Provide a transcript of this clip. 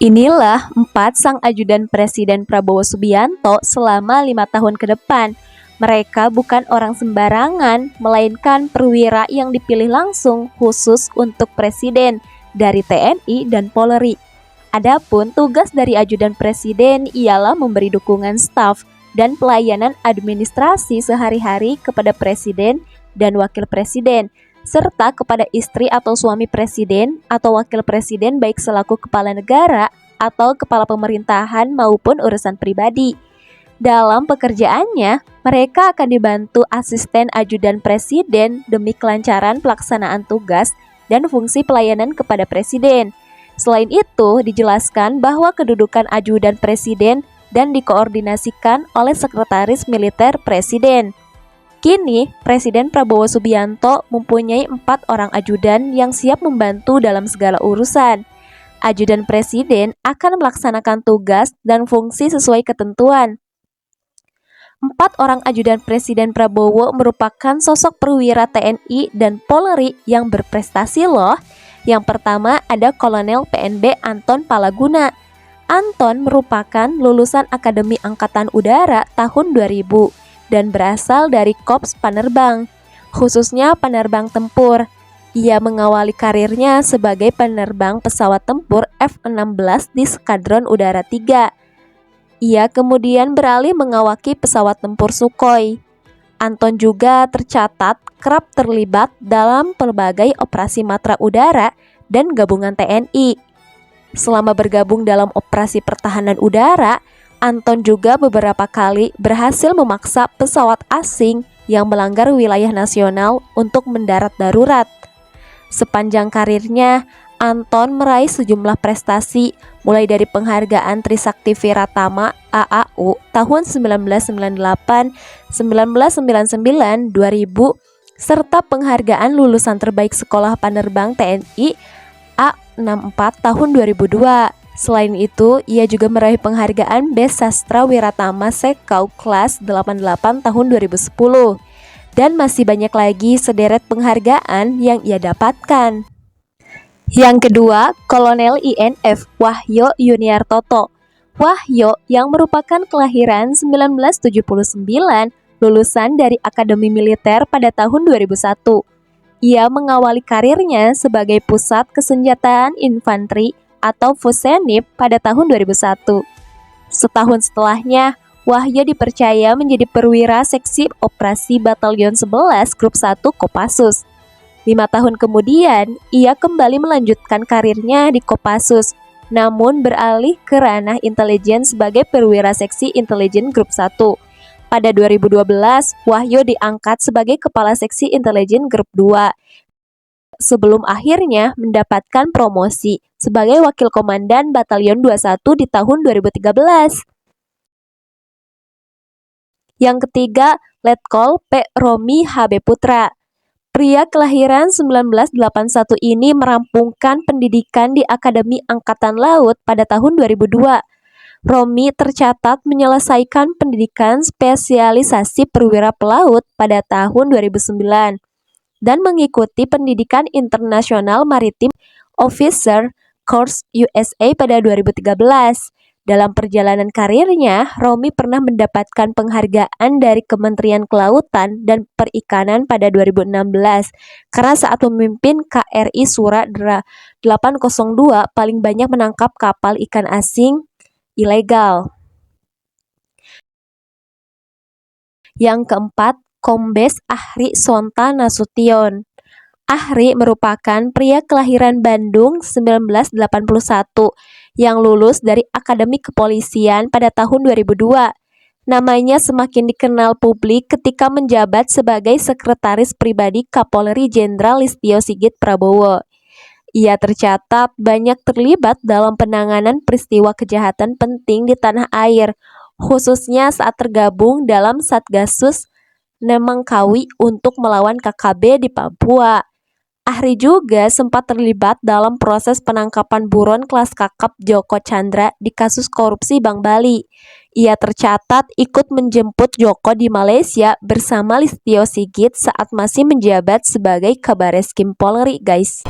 Inilah 4 sang ajudan Presiden Prabowo Subianto selama 5 tahun ke depan. Mereka bukan orang sembarangan, melainkan perwira yang dipilih langsung khusus untuk Presiden dari TNI dan Polri. Adapun tugas dari ajudan Presiden ialah memberi dukungan staf dan pelayanan administrasi sehari-hari kepada Presiden dan Wakil Presiden, serta kepada istri atau suami presiden atau wakil presiden baik selaku kepala negara atau kepala pemerintahan maupun urusan pribadi. Dalam pekerjaannya, mereka akan dibantu asisten ajudan presiden demi kelancaran pelaksanaan tugas dan fungsi pelayanan kepada presiden. Selain itu, dijelaskan bahwa kedudukan ajudan presiden dan dikoordinasikan oleh sekretaris militer presiden. Kini, Presiden Prabowo Subianto mempunyai 4 orang ajudan yang siap membantu dalam segala urusan. Ajudan Presiden akan melaksanakan tugas dan fungsi sesuai ketentuan. 4 orang ajudan Presiden Prabowo merupakan sosok perwira TNI dan Polri yang berprestasi loh. Yang pertama ada Kolonel PNB Anton Palaguna. Anton merupakan lulusan Akademi Angkatan Udara tahun 2000. Dan berasal dari Korps Penerbang, khususnya penerbang tempur. Ia mengawali karirnya sebagai penerbang pesawat tempur F-16 di Skadron Udara 3. Ia kemudian beralih mengawaki pesawat tempur Sukhoi. Anton juga tercatat kerap terlibat dalam berbagai operasi matra udara dan gabungan TNI. Selama bergabung dalam operasi pertahanan udara, Anton juga beberapa kali berhasil memaksa pesawat asing yang melanggar wilayah nasional untuk mendarat darurat. Sepanjang karirnya, Anton meraih sejumlah prestasi mulai dari penghargaan Trisakti Viratama AAU tahun 1998, 1999, 2000, serta penghargaan lulusan terbaik Sekolah Penerbang TNI A64 tahun 2002. Selain itu, ia juga meraih penghargaan Best Sastra Wiratama Sekau kelas 88 tahun 2010. Dan masih banyak lagi sederet penghargaan yang ia dapatkan. Yang kedua, Kolonel INF Wahyo Yuniartoto. Wahyo yang merupakan kelahiran 1979, lulusan dari Akademi Militer pada tahun 2001. Ia mengawali karirnya sebagai Pusat Kesenjataan Infanteri atau Pusenif pada tahun 2001. Setahun setelahnya, Wahyo dipercaya menjadi perwira seksi operasi Batalion 11 Grup 1 Kopassus. 5 tahun kemudian, ia kembali melanjutkan karirnya di Kopassus, namun beralih ke ranah intelijen sebagai perwira seksi intelijen Grup 1. Pada 2012, Wahyo diangkat sebagai kepala seksi intelijen Grup 2. Sebelum akhirnya mendapatkan promosi sebagai Wakil Komandan Batalion 21 di tahun 2013. Yang ketiga, Letkol P. Romi HB Putra. Pria kelahiran 1981 ini merampungkan pendidikan di Akademi Angkatan Laut pada tahun 2002. Romi tercatat menyelesaikan pendidikan spesialisasi perwira pelaut pada tahun 2009. Dan mengikuti pendidikan internasional maritim Officer Course USA pada 2013. Dalam perjalanan karirnya, Romi pernah mendapatkan penghargaan dari Kementerian Kelautan dan Perikanan pada 2016 karena saat memimpin KRI Sura 802 paling banyak menangkap kapal ikan asing ilegal. Yang keempat, Kombes Ahri Sonta Nasution. Ahri merupakan pria kelahiran Bandung 1981 yang lulus dari Akademi Kepolisian pada tahun 2002. Namanya semakin dikenal publik ketika menjabat sebagai sekretaris pribadi Kapolri Jenderal Listio Sigit Prabowo. Ia tercatat banyak terlibat dalam penanganan peristiwa kejahatan penting di tanah air, khususnya saat tergabung dalam Satgasus Nemangkawi untuk melawan KKB di Papua. Ahri juga sempat terlibat dalam proses penangkapan buron kelas kakap Joko Chandra di kasus korupsi Bank Bali. Ia tercatat ikut menjemput Joko di Malaysia bersama Listio Sigit saat masih menjabat sebagai Kabareskrim Polri, guys.